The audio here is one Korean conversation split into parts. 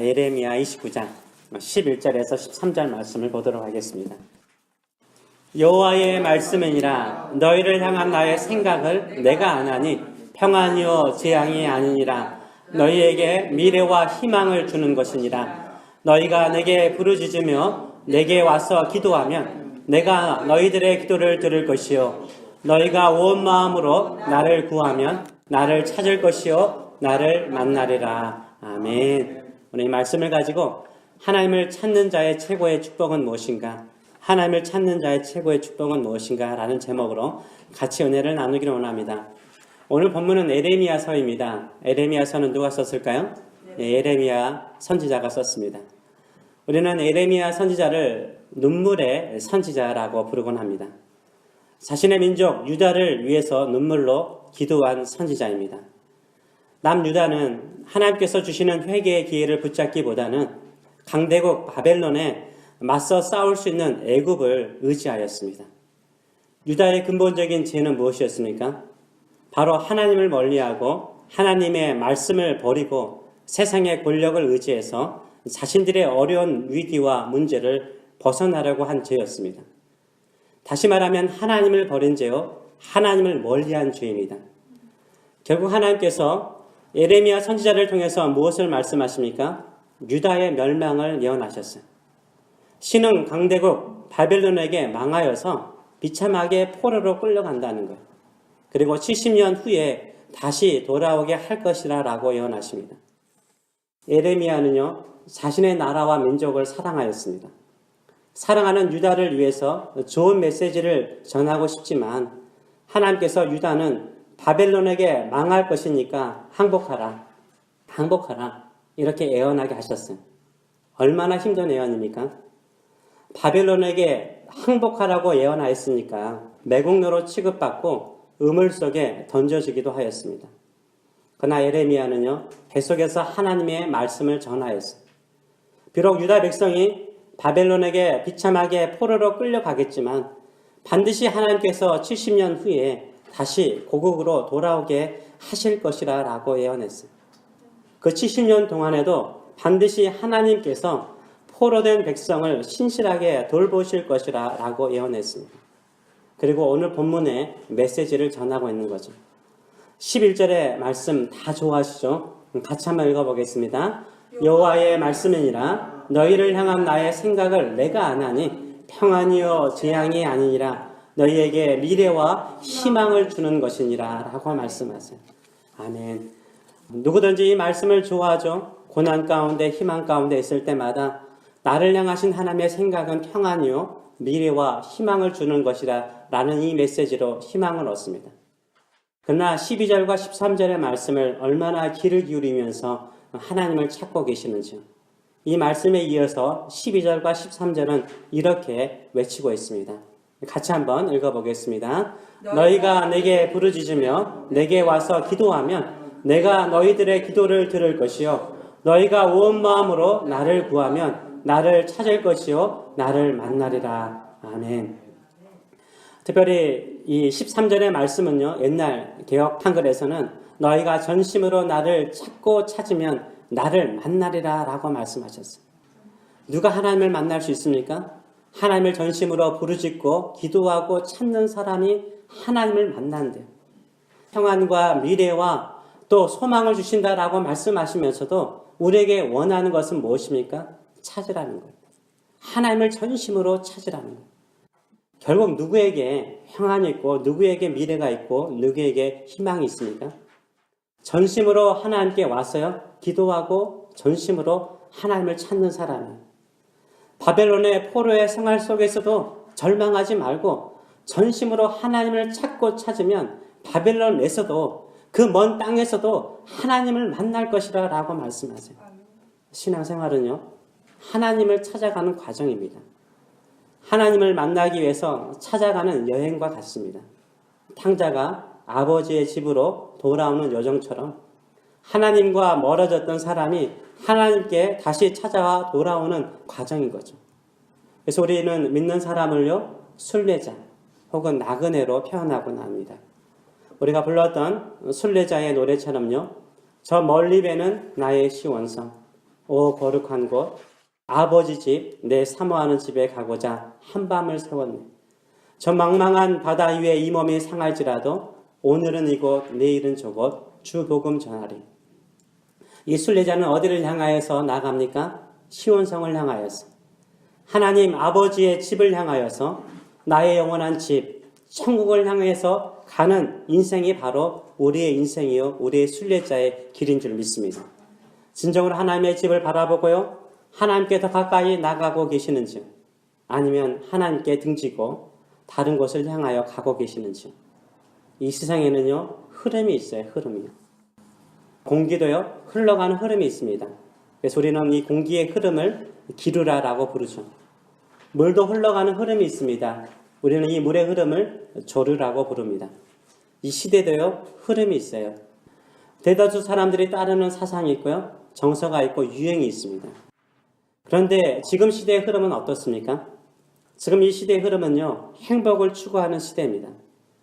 예레미야 29장 11절에서 13절 말씀을 보도록 하겠습니다. 여호와의 말씀이니라. 너희를 향한 나의 생각을 내가 아나니 평안이요 재앙이 아니니라. 너희에게 미래와 희망을 주는 것이니라. 너희가 내게 부르짖으며 내게 와서 기도하면 내가 너희들의 기도를 들을 것이요 너희가 온 마음으로 나를 구하면 나를 찾을 것이요 나를 만나리라. 아멘. 오늘 이 말씀을 가지고 하나님을 찾는 자의 최고의 축복은 무엇인가? 하나님을 찾는 자의 최고의 축복은 무엇인가? 라는 제목으로 같이 은혜를 나누기를 원합니다. 오늘 본문은 예레미야서입니다. 예레미야서는 누가 썼을까요? 네, 예레미야 선지자가 썼습니다. 우리는 예레미야 선지자를 눈물의 선지자라고 부르곤 합니다. 자신의 민족 유다를 위해서 눈물로 기도한 선지자입니다. 남유다는 하나님께서 주시는 회개의 기회를 붙잡기보다는 강대국 바벨론에 맞서 싸울 수 있는 애굽을 의지하였습니다. 유다의 근본적인 죄는 무엇이었습니까? 바로 하나님을 멀리하고 하나님의 말씀을 버리고 세상의 권력을 의지해서 자신들의 어려운 위기와 문제를 벗어나려고 한 죄였습니다. 다시 말하면 하나님을 버린 죄요, 하나님을 멀리한 죄입니다. 결국 하나님께서 예레미야 선지자를 통해서 무엇을 말씀하십니까? 유다의 멸망을 예언하셨어요. 신흥 강대국 바벨론에게 망하여서 비참하게 포로로 끌려간다는 거예요. 그리고 70년 후에 다시 돌아오게 할 것이라 라고 예언하십니다. 예레미야는요, 자신의 나라와 민족을 사랑하였습니다. 사랑하는 유다를 위해서 좋은 메시지를 전하고 싶지만 하나님께서 유다는 바벨론에게 망할 것이니까 항복하라, 항복하라 이렇게 예언하게 하셨어요. 얼마나 힘든 예언입니까? 바벨론에게 항복하라고 예언하였으니까 매국노로 취급받고 우물 속에 던져지기도 하였습니다. 그러나 예레미야는요, 계속해서 하나님의 말씀을 전하였어요. 비록 유다 백성이 바벨론에게 비참하게 포로로 끌려가겠지만 반드시 하나님께서 70년 후에 다시 고국으로 돌아오게 하실 것이라 라고 예언했어요. 그 70년 동안에도 반드시 하나님께서 포로된 백성을 신실하게 돌보실 것이라 라고 예언했습니다. 그리고 오늘 본문의 메시지를 전하고 있는 거죠. 11절의 말씀 다 좋아하시죠? 같이 한번 읽어보겠습니다. 여호와의 말씀이니라. 너희를 향한 나의 생각을 내가 아나니 평안이요 재앙이 아니니라. 너희에게 미래와 희망을 주는 것이니라 라고 말씀하세요. 아멘. 누구든지 이 말씀을 좋아하죠. 고난 가운데 희망 가운데 있을 때마다 나를 향하신 하나님의 생각은 평안이요 미래와 희망을 주는 것이라 라는 이 메시지로 희망을 얻습니다. 그러나 12절과 13절의 말씀을 얼마나 귀를 기울이면서 하나님을 찾고 계시는지요. 이 말씀에 이어서 12절과 13절은 이렇게 외치고 있습니다. 같이 한번 읽어보겠습니다. 너희가 내게 부르짖으며 내게 와서 기도하면 내가 너희들의 기도를 들을 것이요 너희가 온 마음으로 나를 구하면 나를 찾을 것이요 나를 만나리라. 아멘. 특별히 이 13절의 말씀은요, 옛날 개역 한글에서는 너희가 전심으로 나를 찾고 찾으면 나를 만나리라 라고 말씀하셨어요. 누가 하나님을 만날 수 있습니까? 하나님을 전심으로 부르짖고 기도하고 찾는 사람이 하나님을 만난대요. 평안과 미래와 또 소망을 주신다라고 말씀하시면서도 우리에게 원하는 것은 무엇입니까? 찾으라는 거예요. 하나님을 전심으로 찾으라는 거예요. 결국 누구에게 평안이 있고 누구에게 미래가 있고 누구에게 희망이 있습니까? 전심으로 하나님께 와서요, 기도하고 전심으로 하나님을 찾는 사람이에요. 바벨론의 포로의 생활 속에서도 절망하지 말고 전심으로 하나님을 찾고 찾으면 바벨론에서도 그 먼 땅에서도 하나님을 만날 것이라 라고 말씀하세요. 신앙생활은요, 하나님을 찾아가는 과정입니다. 하나님을 만나기 위해서 찾아가는 여행과 같습니다. 탕자가 아버지의 집으로 돌아오는 여정처럼 하나님과 멀어졌던 사람이 하나님께 다시 찾아와 돌아오는 과정인 거죠. 그래서 우리는 믿는 사람을요, 순례자 혹은 나그네로 표현하곤 합니다. 우리가 불렀던 순례자의 노래처럼요, 저 멀리 배는 나의 시원성, 오 거룩한 곳, 아버지 집, 내 사모하는 집에 가고자 한밤을 세웠네. 저 망망한 바다 위에 이 몸이 상할지라도 오늘은 이곳, 내일은 저곳, 주 복음 전하리. 이 순례자는 어디를 향하여서 나갑니까? 시온성을 향하여서. 하나님 아버지의 집을 향하여서 나의 영원한 집, 천국을 향해서 가는 인생이 바로 우리의 인생이요, 우리의 순례자의 길인 줄 믿습니다. 진정으로 하나님의 집을 바라보고요, 하나님께 더 가까이 나가고 계시는지, 아니면 하나님께 등지고 다른 곳을 향하여 가고 계시는지. 이 세상에는요, 흐름이 있어요, 흐름이요. 공기도요, 흘러가는 흐름이 있습니다. 그래서 우리는 이 공기의 흐름을 기르라라고 부르죠. 물도 흘러가는 흐름이 있습니다. 우리는 이 물의 흐름을 조르라고 부릅니다. 이 시대도요, 흐름이 있어요. 대다수 사람들이 따르는 사상이 있고요, 정서가 있고 유행이 있습니다. 그런데 지금 시대의 흐름은 어떻습니까? 지금 이 시대의 흐름은요, 행복을 추구하는 시대입니다.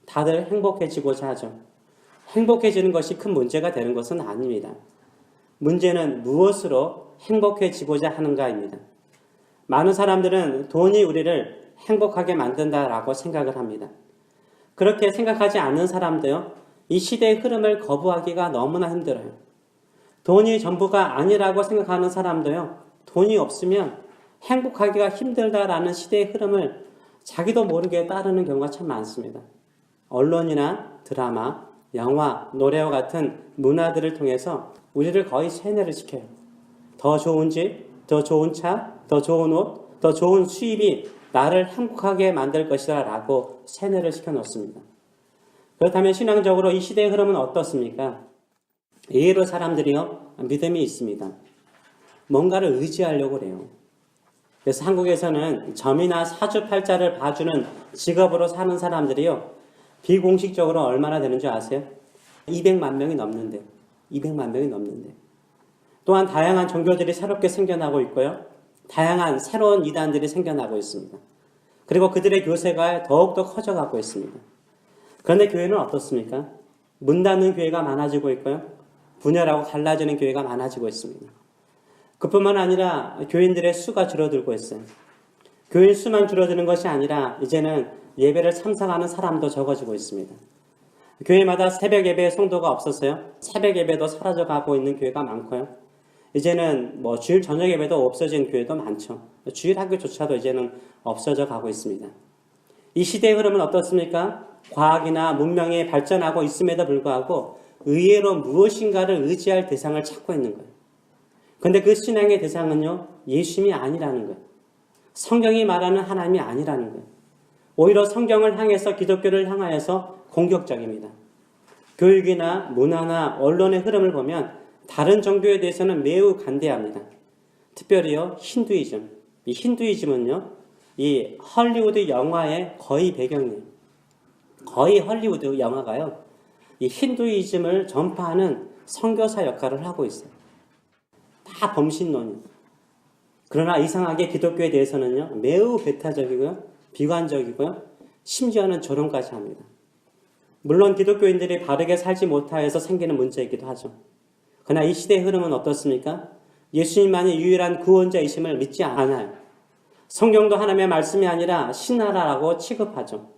다들 행복해지고자 하죠. 행복해지는 것이 큰 문제가 되는 것은 아닙니다. 문제는 무엇으로 행복해지고자 하는가입니다. 많은 사람들은 돈이 우리를 행복하게 만든다라고 생각을 합니다. 그렇게 생각하지 않는 사람도요, 이 시대의 흐름을 거부하기가 너무나 힘들어요. 돈이 전부가 아니라고 생각하는 사람도요, 돈이 없으면 행복하기가 힘들다라는 시대의 흐름을 자기도 모르게 따르는 경우가 참 많습니다. 언론이나 드라마, 영화, 노래와 같은 문화들을 통해서 우리를 거의 세뇌를 시켜요. 더 좋은 집, 더 좋은 차, 더 좋은 옷, 더 좋은 수입이 나를 행복하게 만들 것이다 라고 세뇌를 시켜놓습니다. 그렇다면 신앙적으로 이 시대의 흐름은 어떻습니까? 예로 사람들이요, 믿음이 있습니다. 뭔가를 의지하려고 그래요. 그래서 한국에서는 점이나 사주팔자를 봐주는 직업으로 사는 사람들이요, 비공식적으로 얼마나 되는 줄 아세요? 200만 명이 넘는데, 200만 명이 넘는데. 또한 다양한 종교들이 새롭게 생겨나고 있고요, 다양한 새로운 이단들이 생겨나고 있습니다. 그리고 그들의 교세가 더욱더 커져가고 있습니다. 그런데 교회는 어떻습니까? 문 닫는 교회가 많아지고 있고요, 분열하고 갈라지는 교회가 많아지고 있습니다. 그뿐만 아니라 교인들의 수가 줄어들고 있어요. 교인 수만 줄어드는 것이 아니라 이제는 예배를 참석하는 사람도 적어지고 있습니다. 교회마다 새벽 예배 성도가 없었어요. 새벽 예배도 사라져가고 있는 교회가 많고요. 이제는 주일 저녁 예배도 없어진 교회도 많죠. 주일 학교조차도 이제는 없어져 가고 있습니다. 이 시대의 흐름은 어떻습니까? 과학이나 문명이 발전하고 있음에도 불구하고 의외로 무엇인가를 의지할 대상을 찾고 있는 거예요. 그런데 그 신앙의 대상은요, 예수님이 아니라는 거예요. 성경이 말하는 하나님이 아니라는 거예요. 오히려 성경을 향해서, 기독교를 향하여서 공격적입니다. 교육이나 문화나 언론의 흐름을 보면 다른 종교에 대해서는 매우 간대합니다. 특별히요, 힌두이즘. 이 힌두이즘은요, 이 헐리우드 영화의 거의 배경이에요. 거의 헐리우드 영화가요, 이 힌두이즘을 전파하는 선교사 역할을 하고 있어요. 다 범신론이에요. 그러나 이상하게 기독교에 대해서는요, 매우 배타적이고요, 비관적이고요, 심지어는 조롱까지 합니다. 물론 기독교인들이 바르게 살지 못하여서 생기는 문제이기도 하죠. 그러나 이 시대의 흐름은 어떻습니까? 예수님만이 유일한 구원자이심을 믿지 않아요. 성경도 하나님의 말씀이 아니라 신하라고 취급하죠.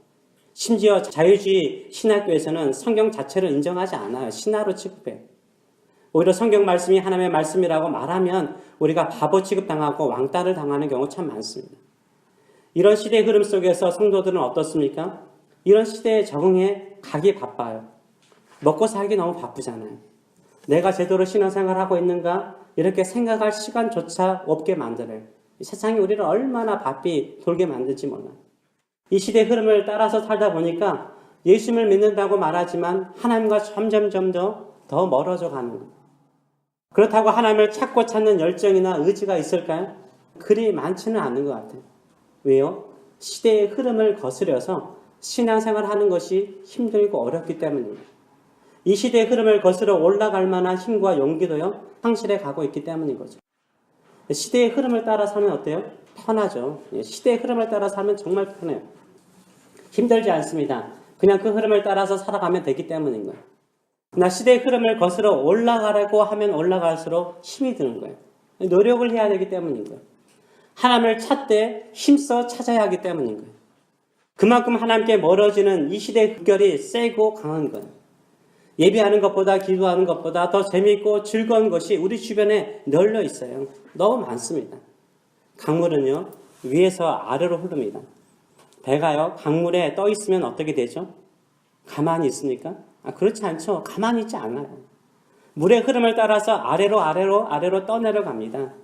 심지어 자유주의 신학교에서는 성경 자체를 인정하지 않아요. 신하로 취급해요. 오히려 성경 말씀이 하나님의 말씀이라고 말하면 우리가 바보 취급당하고 왕따를 당하는 경우 참 많습니다. 이런 시대의 흐름 속에서 성도들은 어떻습니까? 이런 시대에 적응해 가기 바빠요. 먹고 살기 너무 바쁘잖아요. 내가 제대로 신앙생활을 하고 있는가? 이렇게 생각할 시간조차 없게 만들어요. 이 세상이 우리를 얼마나 바삐 돌게 만들지 몰라요. 이 시대의 흐름을 따라서 살다 보니까 예수님을 믿는다고 말하지만 하나님과 점점점 더 멀어져 가는 거예요. 그렇다고 하나님을 찾고 찾는 열정이나 의지가 있을까요? 그리 많지는 않은 것 같아요. 왜요? 시대의 흐름을 거스려서 신앙생활을 하는 것이 힘들고 어렵기 때문입니다. 이 시대의 흐름을 거스러 올라갈 만한 힘과 용기도요, 상실해 가고 있기 때문인 거죠. 시대의 흐름을 따라 살면 어때요? 편하죠. 시대의 흐름을 따라 살면 정말 편해요. 힘들지 않습니다. 그냥 그 흐름을 따라서 살아가면 되기 때문인 거예요. 나 시대의 흐름을 거스러 올라가려고 하면 올라갈수록 힘이 드는 거예요. 노력을 해야 되기 때문인 거예요. 하나님을 찾되 힘써 찾아야 하기 때문인 거예요. 그만큼 하나님께 멀어지는 이 시대의 흑결이 세고 강한 거예요. 예배하는 것보다 기도하는 것보다 더 재미있고 즐거운 것이 우리 주변에 널려 있어요. 너무 많습니다. 강물은요, 위에서 아래로 흐릅니다. 배가요, 강물에 떠 있으면 어떻게 되죠? 가만히 있습니까? 그렇지 않죠. 가만히 있지 않아요. 물의 흐름을 따라서 아래로 떠내려갑니다.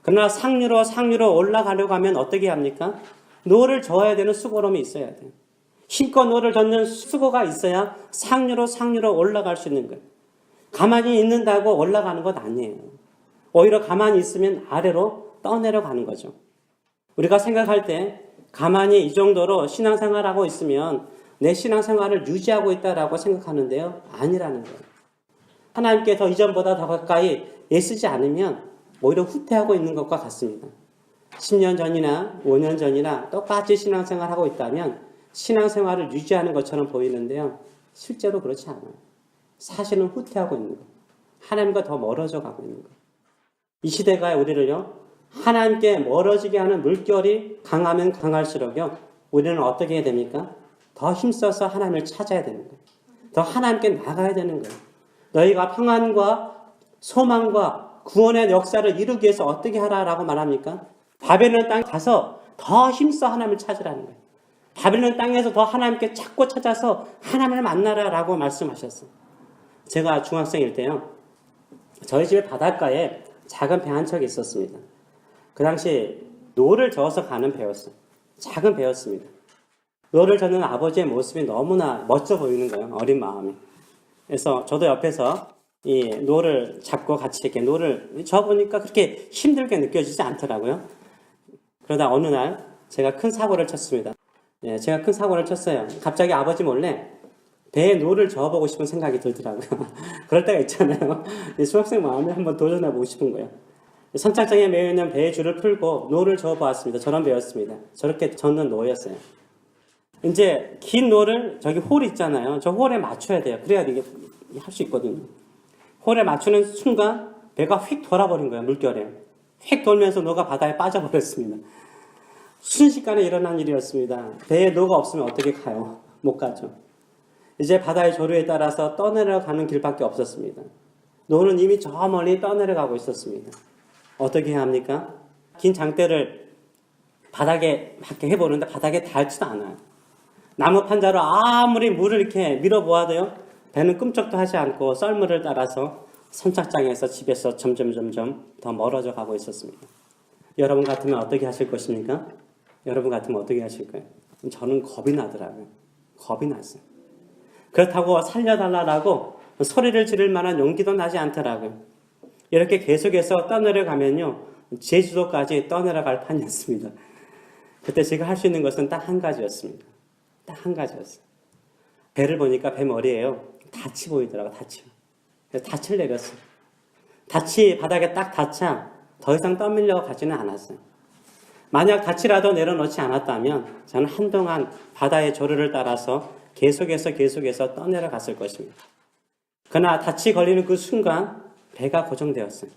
그러나 상류로 올라가려고 하면 어떻게 합니까? 노를 저어야 되는 수고로움이 있어야 돼요. 힘껏 노를 젓는 수고가 있어야 상류로 올라갈 수 있는 거예요. 가만히 있는다고 올라가는 것 아니에요. 오히려 가만히 있으면 아래로 떠내려가는 거죠. 우리가 생각할 때 가만히 이 정도로 신앙생활하고 있으면 내 신앙생활을 유지하고 있다라고 생각하는데요. 아니라는 거예요. 하나님께 더 이전보다 더 가까이 애쓰지 않으면 오히려 후퇴하고 있는 것과 같습니다. 10년 전이나 5년 전이나 똑같이 신앙생활하고 있다면 신앙생활을 유지하는 것처럼 보이는데요. 실제로 그렇지 않아요. 사실은 후퇴하고 있는 거예요. 하나님과 더 멀어져 가고 있는 거예요. 이 시대가 우리를요. 하나님께 멀어지게 하는 물결이 강하면 강할수록요. 우리는 어떻게 해야 됩니까? 더 힘써서 하나님을 찾아야 되는 거예요. 더 하나님께 나가야 되는 거예요. 너희가 평안과 소망과 구원의 역사를 이루기 위해서 어떻게 하라라고 말합니까? 바벨론 땅에 가서 더 힘써 하나님을 찾으라는 거예요. 바벨론 땅에서 더 하나님께 찾고 찾아서 하나님을 만나라라고 말씀하셨어요. 제가 중학생일 때요. 저희 집에 바닷가에 작은 배 한 척이 있었습니다. 그 당시 노를 저어서 가는 배였어요. 작은 배였습니다. 노를 저는 아버지의 모습이 너무나 멋져 보이는 거예요. 어린 마음이. 그래서 저도 옆에서 이 노를 잡고 같이 이렇게 노를 저어보니까 그렇게 힘들게 느껴지지 않더라고요. 그러다 어느 날 제가 큰 사고를 쳤습니다. 네, 제가 큰 사고를 쳤어요. 갑자기 아버지 몰래 배에 노를 저어보고 싶은 생각이 들더라고요. 그럴 때가 있잖아요. 수학생 마음에 한번 도전해보고 싶은 거예요. 선착장에 매여있는 배의 줄을 풀고 노를 저어보았습니다. 저런 배였습니다. 저렇게 젓는 노였어요. 이제 긴 노를 저기 홀 있잖아요. 저 홀에 맞춰야 돼요. 그래야 이게 할 수 있거든요. 홀에 맞추는 순간 배가 휙 돌아버린 거예요. 물결에. 휙 돌면서 노가 바다에 빠져버렸습니다. 순식간에 일어난 일이었습니다. 배에 노가 없으면 어떻게 가요? 못 가죠. 이제 바다의 조류에 따라서 떠내려가는 길밖에 없었습니다. 노는 이미 저 멀리 떠내려가고 있었습니다. 어떻게 해야 합니까? 긴 장대를 바닥에 막 해보는데 바닥에 닿지도 않아요. 나무 판자로 아무리 물을 이렇게 밀어보아도요. 배는 꿈쩍도 하지 않고 썰물을 따라서 선착장에서 집에서 점점 더 멀어져 가고 있었습니다. 여러분 같으면 어떻게 하실 것입니까? 여러분 같으면 어떻게 하실 거예요? 저는 겁이 나더라고요. 겁이 났어요. 그렇다고 살려달라고 소리를 지를 만한 용기도 나지 않더라고요. 이렇게 계속해서 떠내려가면요. 제주도까지 떠내려갈 판이었습니다. 그때 제가 할 수 있는 것은 딱 한 가지였습니다. 딱 한 가지였어요. 배를 보니까 배 머리에요. 닻이 보이더라고요. 닻이. 그래서 닻을 내렸어요. 닻이 바닥에 딱 닿자 더 이상 떠밀려 가지는 않았어요. 만약 닻이라도 내려놓지 않았다면 저는 한동안 바다의 조류를 따라서 계속해서 떠내려갔을 것입니다. 그러나 닻이 걸리는 그 순간 배가 고정되었어요.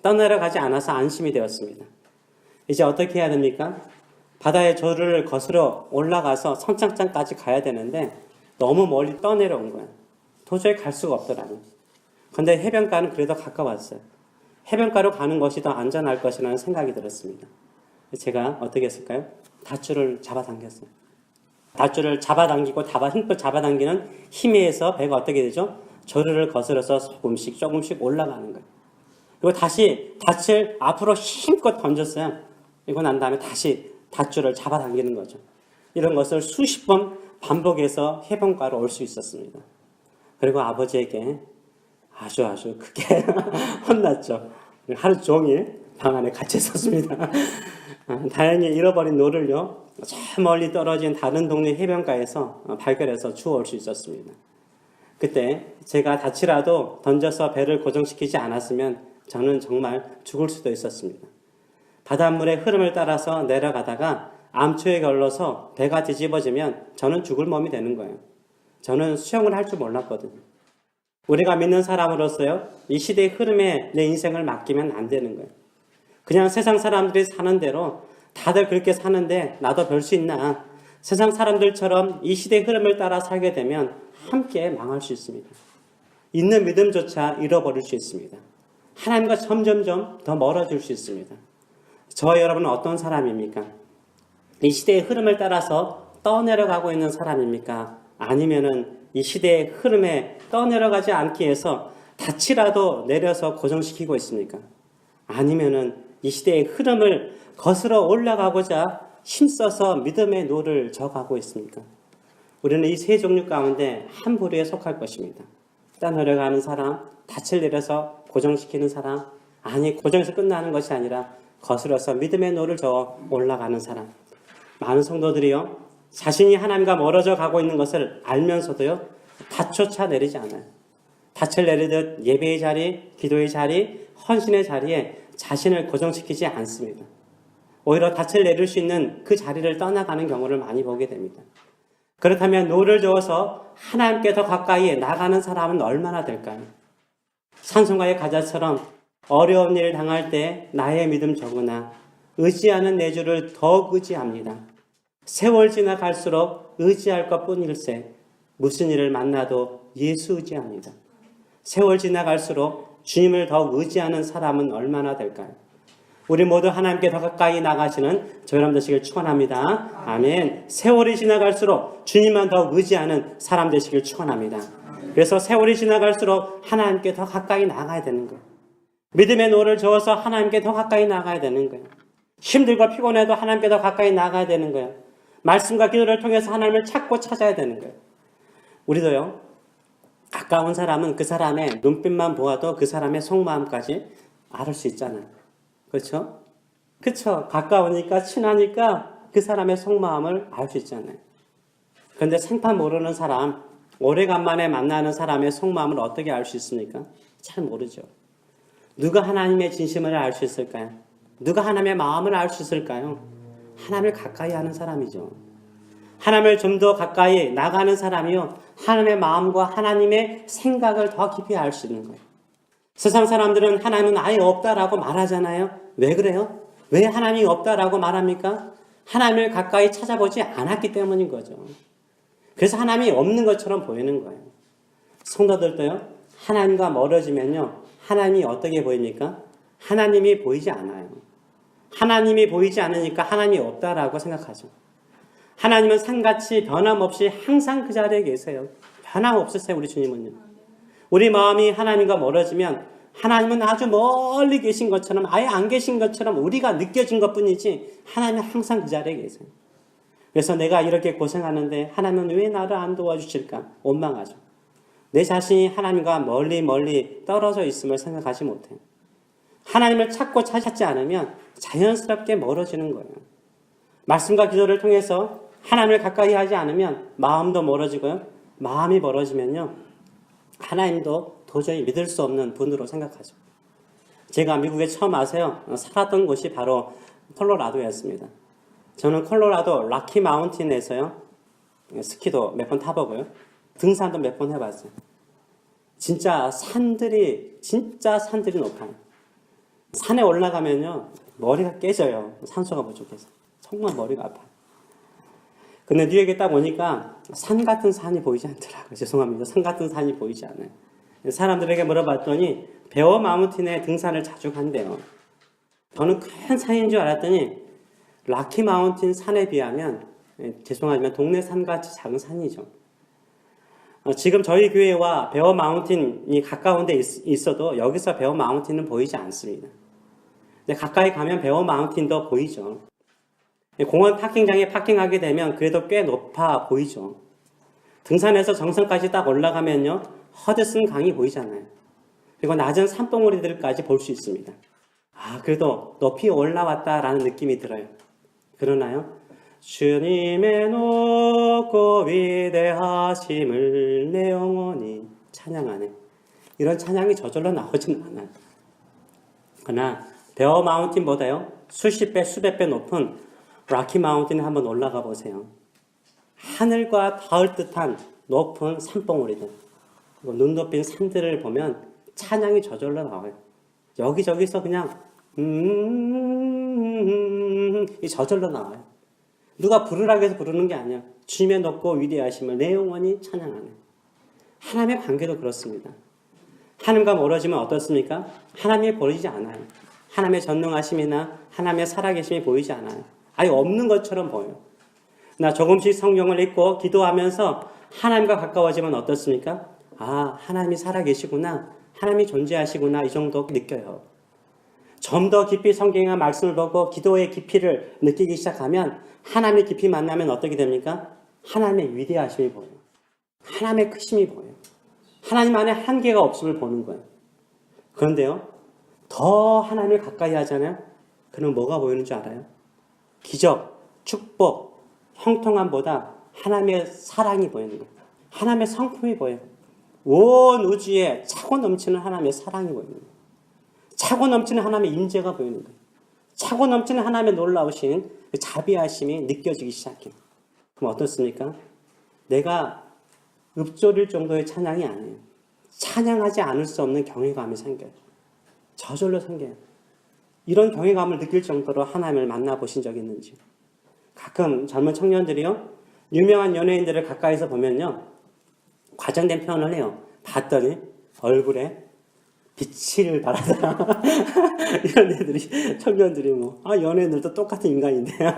떠내려가지 않아서 안심이 되었습니다. 이제 어떻게 해야 됩니까? 바다의 조류를 거스러 올라가서 선착장까지 가야 되는데 너무 멀리 떠내려온 거예요. 도저히 갈 수가 없더라고요. 그런데 해변가는 그래도 가까웠어요. 해변가로 가는 것이 더 안전할 것이라는 생각이 들었습니다. 제가 어떻게 했을까요? 밧줄을 잡아당겼어요. 밧줄을 잡아당기고 힘껏 잡아당기는 힘에 의해서 배가 어떻게 되죠? 조류를 거스러서 조금씩 올라가는 거예요. 그리고 다시 밧줄 앞으로 힘껏 던졌어요. 그리고 난 다음에 다시 밧줄을 잡아당기는 거죠. 이런 것을 수십 번 반복해서 해변가로 올 수 있었습니다. 그리고 아버지에게 아주 크게 혼났죠. 하루 종일 방 안에 갇혀 있었습니다. 다행히 잃어버린 노를요. 저 멀리 떨어진 다른 동네 해변가에서 발견해서 주워올 수 있었습니다. 그때 제가 닻이라도 던져서 배를 고정시키지 않았으면 저는 정말 죽을 수도 있었습니다. 바닷물의 흐름을 따라서 내려가다가 암초에 걸려서 배가 뒤집어지면 저는 죽을 몸이 되는 거예요. 저는 수영을 할 줄 몰랐거든요. 우리가 믿는 사람으로서요, 이 시대의 흐름에 내 인생을 맡기면 안 되는 거예요. 그냥 세상 사람들이 사는 대로 다들 그렇게 사는데 나도 별 수 있나? 세상 사람들처럼 이 시대의 흐름을 따라 살게 되면 함께 망할 수 있습니다. 있는 믿음조차 잃어버릴 수 있습니다. 하나님과 점점점 더 멀어질 수 있습니다. 저와 여러분은 어떤 사람입니까? 이 시대의 흐름을 따라서 떠내려가고 있는 사람입니까? 아니면은 이 시대의 흐름에 떠내려가지 않기 위해서 닻이라도 내려서 고정시키고 있습니까? 아니면은 이 시대의 흐름을 거스러 올라가고자 힘써서 믿음의 노를 져가고 있습니까? 우리는 이 세 종류 가운데 한 부류에 속할 것입니다. 떠내려가는 사람, 닻을 내려서 고정시키는 사람, 아니 고정해서 끝나는 것이 아니라 거스러서 믿음의 노를 저어 올라가는 사람. 많은 성도들이요, 자신이 하나님과 멀어져 가고 있는 것을 알면서도요, 닻조차 내리지 않아요. 닻을 내리듯 예배의 자리, 기도의 자리, 헌신의 자리에 자신을 고정시키지 않습니다. 오히려 닻을 내릴 수 있는 그 자리를 떠나가는 경우를 많이 보게 됩니다. 그렇다면 노를 저어서 하나님께 더 가까이 나가는 사람은 얼마나 될까요? 찬송가의 가사처럼 어려운 일을 당할 때 나의 믿음 적으나 의지하는 내 주를 더욱 의지합니다. 세월 지나갈수록 의지할 것뿐일세 무슨 일을 만나도 예수 의지합니다. 세월 지나갈수록 주님을 더욱 의지하는 사람은 얼마나 될까요? 우리 모두 하나님께 더 가까이 나가시는 저 여러분 되시길 축원합니다. 아멘. 세월이 지나갈수록 주님만 더욱 의지하는 사람 되시길 축원합니다. 그래서 세월이 지나갈수록 하나님께 더 가까이 나가야 되는 거예요. 믿음의 노를 저어서 하나님께 더 가까이 나가야 되는 거예요. 힘들고 피곤해도 하나님께 더 가까이 나가야 되는 거예요. 말씀과 기도를 통해서 하나님을 찾고 찾아야 되는 거예요. 우리도요, 가까운 사람은 그 사람의 눈빛만 보아도 그 사람의 속마음까지 알을 수 있잖아요. 그렇죠? 그렇죠. 가까우니까 친하니까 그 사람의 속마음을 알 수 있잖아요. 그런데 생판 모르는 사람, 오래간만에 만나는 사람의 속마음을 어떻게 알 수 있습니까? 잘 모르죠. 누가 하나님의 진심을 알 수 있을까요? 누가 하나님의 마음을 알 수 있을까요? 하나님을 가까이 하는 사람이죠. 하나님을 좀 더 가까이 나가는 사람이요, 하나님의 마음과 하나님의 생각을 더 깊이 알 수 있는 거예요. 세상 사람들은 하나님은 아예 없다라고 말하잖아요. 왜 그래요? 왜 하나님이 없다라고 말합니까? 하나님을 가까이 찾아보지 않았기 때문인 거죠. 그래서 하나님이 없는 것처럼 보이는 거예요. 성도들도요, 하나님과 멀어지면요, 하나님이 어떻게 보입니까? 하나님이 보이지 않아요. 하나님이 보이지 않으니까 하나님이 없다라고 생각하죠. 하나님은 산같이 변함없이 항상 그 자리에 계세요. 변함없으세요, 우리 주님은요. 우리 마음이 하나님과 멀어지면 하나님은 아주 멀리 계신 것처럼, 아예 안 계신 것처럼 우리가 느껴진 것뿐이지 하나님은 항상 그 자리에 계세요. 그래서 내가 이렇게 고생하는데 하나님은 왜 나를 안 도와주실까? 원망하죠. 내 자신이 하나님과 멀리 떨어져 있음을 생각하지 못해요. 하나님을 찾고 찾지 않으면 자연스럽게 멀어지는 거예요. 말씀과 기도를 통해서 하나님을 가까이 하지 않으면 마음도 멀어지고요. 마음이 멀어지면요, 하나님도 도저히 믿을 수 없는 분으로 생각하죠. 제가 미국에 처음 와서요, 살았던 곳이 바로 콜로라도였습니다. 저는 콜로라도 락키 마운틴에서요, 스키도 몇 번 타보고요, 등산도 몇 번 해봤어요. 진짜 산들이 높아요. 산에 올라가면요, 머리가 깨져요. 산소가 부족해서. 정말 머리가 아파요. 근데 뉴욕에 딱 오니까 산 같은 산이 보이지 않더라고요. 죄송합니다. 산 같은 산이 보이지 않아요. 사람들에게 물어봤더니 베어 마운틴에 등산을 자주 간대요. 저는 큰 산인 줄 알았더니 락키 마운틴 산에 비하면, 죄송하지만 동네 산같이 작은 산이죠. 지금 저희 교회와 베어 마운틴이 가까운 데 있어도 여기서 베어 마운틴은 보이지 않습니다. 근데 가까이 가면 베어 마운틴도 보이죠. 공원 파킹장에 파킹하게 되면 그래도 꽤 높아 보이죠. 등산해서 정상까지 딱 올라가면요, 허드슨 강이 보이잖아요. 그리고 낮은 산봉우리들까지 볼 수 있습니다. 아, 그래도 높이 올라왔다라는 느낌이 들어요. 그러나요? 주님의 높고 위대하심을 내 영혼이 찬양하네. 이런 찬양이 저절로 나오지는 않아요. 그러나 베어 마운틴보다요, 수십 배, 수백 배 높은 락키 마운틴에 한번 올라가 보세요. 하늘과 닿을 듯한 높은 산봉우리들. 그리고 눈 덮인 산들을 보면 찬양이 저절로 나와요. 여기저기서 그냥 이 저절로 나와요. 누가 부르라고 해서 부르는 게 아니야. 주님의 높고 위대하심을 내 영혼이 찬양하네. 하나님의 관계도 그렇습니다. 하나님과 멀어지면 어떻습니까? 하나님이 보이지 않아요. 하나님의 전능하심이나 하나님의 살아계심이 보이지 않아요. 아예 없는 것처럼 보여요. 나 조금씩 성경을 읽고 기도하면서 하나님과 가까워지면 어떻습니까? 아, 하나님이 살아계시구나. 하나님이 존재하시구나. 이 정도 느껴요. 좀 더 깊이 성경의 말씀을 보고 기도의 깊이를 느끼기 시작하면 하나님의 깊이 만나면 어떻게 됩니까? 하나님의 위대하심이 보여요. 하나님의 크심이 보여요. 하나님 안에 한계가 없음을 보는 거예요. 그런데요, 더 하나님을 가까이 하잖아요. 그럼 뭐가 보이는 줄 알아요? 기적, 축복, 형통함보다 하나님의 사랑이 보이는 거예요. 하나님의 성품이 보여요. 온 우주에 차고 넘치는 하나님의 사랑이 보이는 거예요. 차고 넘치는 하나님의 임재가 보이는 거예요. 차고 넘치는 하나님의 놀라우신 그 자비하심이 느껴지기 시작해요. 그럼 어떻습니까? 내가 읊조릴 정도의 찬양이 아니에요. 찬양하지 않을 수 없는 경외감이 생겨요. 저절로 생겨요. 이런 경외감을 느낄 정도로 하나님을 만나보신 적이 있는지. 가끔 젊은 청년들이요, 유명한 연예인들을 가까이서 보면요, 과장된 표현을 해요. 봤더니 얼굴에 빛을 발하더라. 이런 애들이, 청년들이 연예인들도 똑같은 인간인데요.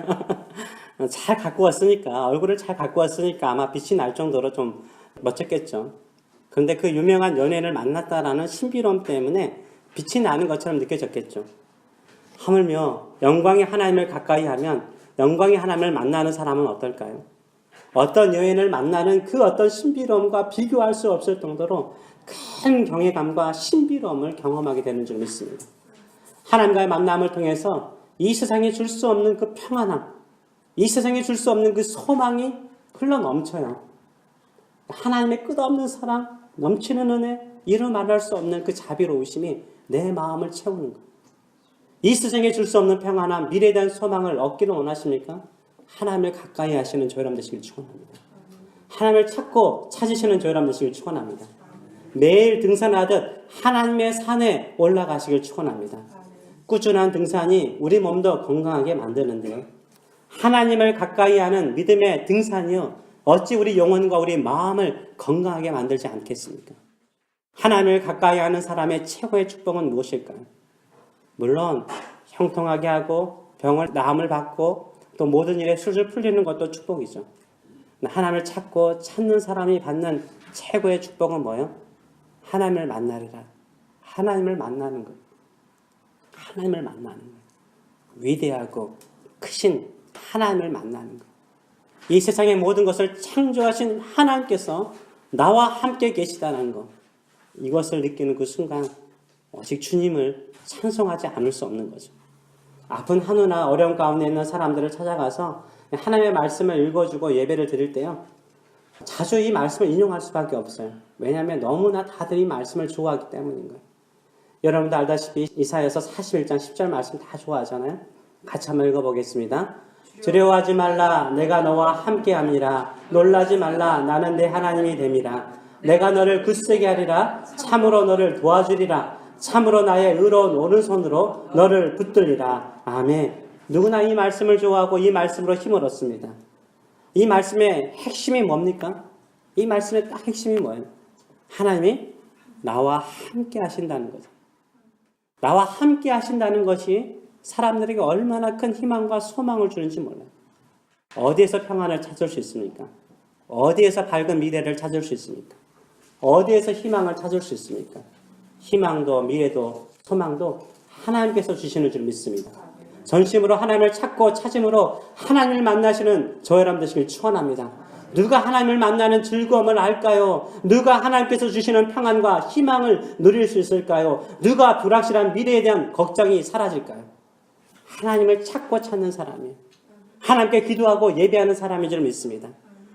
잘 갖고 왔으니까, 얼굴을 잘 갖고 왔으니까 아마 빛이 날 정도로 좀 멋졌겠죠. 그런데 그 유명한 연예인을 만났다라는 신비로움 때문에 빛이 나는 것처럼 느껴졌겠죠. 하물며 영광의 하나님을 가까이 하면 영광의 하나님을 만나는 사람은 어떨까요? 어떤 여인을 만나는 그 어떤 신비로움과 비교할 수 없을 정도로 큰 경외감과 신비로움을 경험하게 되는 줄 믿습니다. 하나님과의 만남을 통해서 이 세상에 줄 수 없는 그 평안함, 이 세상에 줄 수 없는 그 소망이 흘러 넘쳐요. 하나님의 끝없는 사랑, 넘치는 은혜, 이루 말할 수 없는 그 자비로우심이 내 마음을 채우는 거예요. 이 세상에 줄 수 없는 평안함, 미래에 대한 소망을 얻기를 원하십니까? 하나님을 가까이 하시는 저 여러분 되시길 축원합니다. 하나님을 찾고 찾으시는 저 여러분 되시길 축원합니다. 매일 등산하듯 하나님의 산에 올라가시길 축원합니다. 꾸준한 등산이 우리 몸도 건강하게 만드는데요. 하나님을 가까이 하는 믿음의 등산이요, 어찌 우리 영혼과 우리 마음을 건강하게 만들지 않겠습니까? 하나님을 가까이 하는 사람의 최고의 축복은 무엇일까요? 물론 형통하게 하고 병을 나음을 받고 또 모든 일에 술술 풀리는 것도 축복이죠. 하나님을 찾고 찾는 사람이 받는 최고의 축복은 뭐예요? 하나님을 만나리라. 하나님을 만나는 것. 하나님을 만나는 것. 위대하고 크신 하나님을 만나는 것. 이 세상의 모든 것을 창조하신 하나님께서 나와 함께 계시다는 것. 이것을 느끼는 그 순간 오직 주님을 찬송하지 않을 수 없는 거죠. 아픈 한우나 어려운 가운데 있는 사람들을 찾아가서 하나님의 말씀을 읽어주고 예배를 드릴 때요, 자주 이 말씀을 인용할 수밖에 없어요. 왜냐하면 너무나 다들 이 말씀을 좋아하기 때문인 거예요. 여러분도 알다시피 이사야서 41장 10절 말씀 다 좋아하잖아요. 같이 한번 읽어보겠습니다. 두려워하지 말라, 내가 너와 함께함이라. 놀라지 말라, 나는 내 하나님이 됨이라. 내가 너를 굳세게 하리라. 참으로 너를 도와주리라. 참으로 나의 의로운 오른손으로 너를 붙들리라. 아멘. 누구나 이 말씀을 좋아하고 이 말씀으로 힘을 얻습니다. 이 말씀의 핵심이 뭡니까? 이 말씀의 딱 핵심이 뭐예요? 하나님이 나와 함께 하신다는 거죠. 나와 함께 하신다는 것이 사람들에게 얼마나 큰 희망과 소망을 주는지 몰라요. 어디에서 평안을 찾을 수 있습니까? 어디에서 밝은 미래를 찾을 수 있습니까? 어디에서 희망을 찾을 수 있습니까? 희망도 미래도 소망도 하나님께서 주시는 줄 믿습니다. 전심으로 하나님을 찾고 찾음으로 하나님을 만나시는 저 여러분 되시길 축원합니다. 누가 하나님을 만나는 즐거움을 알까요? 누가 하나님께서 주시는 평안과 희망을 누릴 수 있을까요? 누가 불확실한 미래에 대한 걱정이 사라질까요? 하나님을 찾고 찾는 사람이에요. 하나님께 기도하고 예배하는 사람인 줄 믿습니다.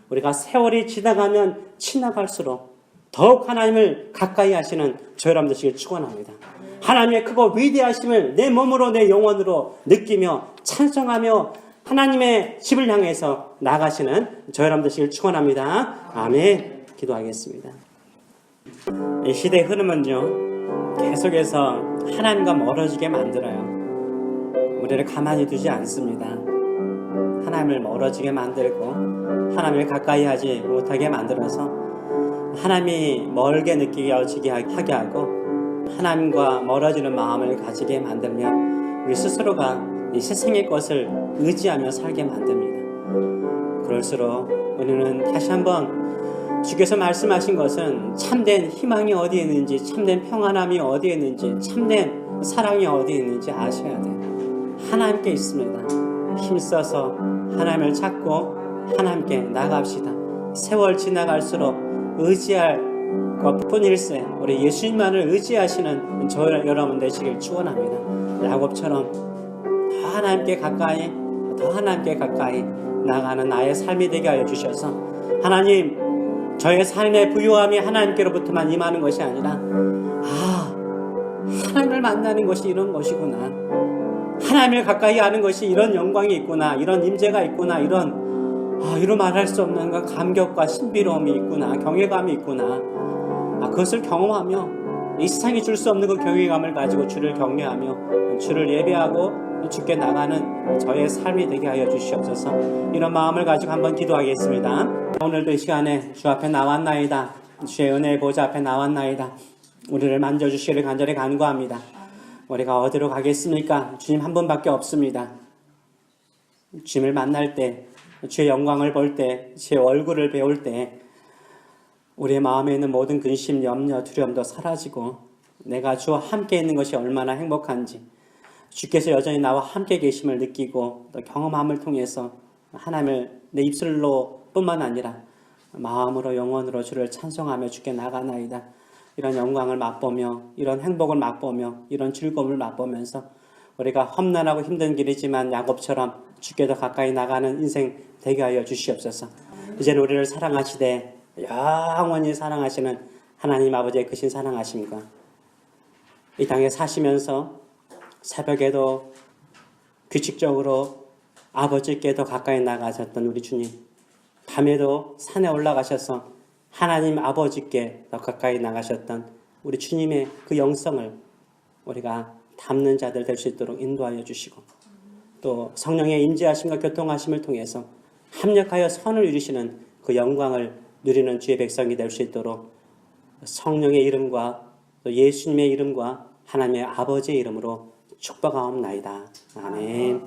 우리가 세월이 지나가면 지나갈수록 더욱 하나님을 가까이 하시는 저 여러분 되시길 축원합니다. 하나님의 크고 위대하심을 내 몸으로 내 영혼으로 느끼며 찬송하며 하나님의 집을 향해서 나가시는 저 여러분 되시길 축원합니다. 아멘. 기도하겠습니다. 이 시대의 흐름은요, 계속해서 하나님과 멀어지게 만들어요. 우리를 가만히 두지 않습니다. 하나님을 멀어지게 만들고 하나님을 가까이 하지 못하게 만들어서 하나님이 멀게 느껴지게 하게 하고 하나님과 멀어지는 마음을 가지게 만들면 우리 스스로가 이 세상의 것을 의지하며 살게 만듭니다. 그럴수록 우리는 다시 한번 주께서 말씀하신 것은 참된 희망이 어디에 있는지, 참된 평안함이 어디에 있는지, 참된 사랑이 어디에 있는지 아셔야 돼요. 하나님께 있습니다. 힘써서 하나님을 찾고 하나님께 나갑시다. 세월 지나갈수록 의지할 것뿐일세 우리 예수님만을 의지하시는 저 여러분 되시길 축원합니다. 야곱처럼 더 하나님께 가까이 나가는 나의 삶이 되게 하여 주셔서 하나님, 저의 삶의 부유함이 하나님께로부터만 임하는 것이 아니라 하나님을 만나는 것이 이런 것이구나, 하나님을 가까이 하는 것이 이런 영광이 있구나, 이런 임재가 있구나, 이런 말할 수 없는 감격과 신비로움이 있구나, 경외감이 있구나, 그것을 경험하며 이 세상이 줄 수 없는 그 경외감을 가지고 주를 경외하며 주를 예배하고 주께 나가는 저의 삶이 되게 하여 주시옵소서. 이런 마음을 가지고 한번 기도하겠습니다. 오늘도 이 시간에 주 앞에 나왔나이다. 주의 은혜의 보좌 앞에 나왔나이다. 우리를 만져주시기를 간절히 간구합니다. 우리가 어디로 가겠습니까? 주님 한 분밖에 없습니다. 주님을 만날 때, 주의 영광을 볼 때, 주의 얼굴을 배울 때 우리의 마음에 있는 모든 근심, 염려, 두려움도 사라지고 내가 주와 함께 있는 것이 얼마나 행복한지, 주께서 여전히 나와 함께 계심을 느끼고 또 경험함을 통해서 하나님을 내 입술로 뿐만 아니라 마음으로 영혼으로 주를 찬송하며 주께 나가나이다. 이런 영광을 맛보며 이런 행복을 맛보며 이런 즐거움을 맛보면서 우리가 험난하고 힘든 길이지만 야곱처럼 주께 더 가까이 나가는 인생 되게 하여 주시옵소서. 이제는 우리를 사랑하시되 영원히 사랑하시는 하나님 아버지의 크신 사랑하심과 이 땅에 사시면서 새벽에도 규칙적으로 아버지께 더 가까이 나가셨던 우리 주님, 밤에도 산에 올라가셔서 하나님 아버지께 더 가까이 나가셨던 우리 주님의 그 영성을 우리가 담는 자들 될 수 있도록 인도하여 주시고, 또 성령의 임재하심과 교통하심을 통해서 합력하여 선을 이루시는 그 영광을 누리는 주의 백성이 될 수 있도록 성령의 이름과 또 예수님의 이름과 하나님의 아버지의 이름으로 축복하옵나이다. 아멘.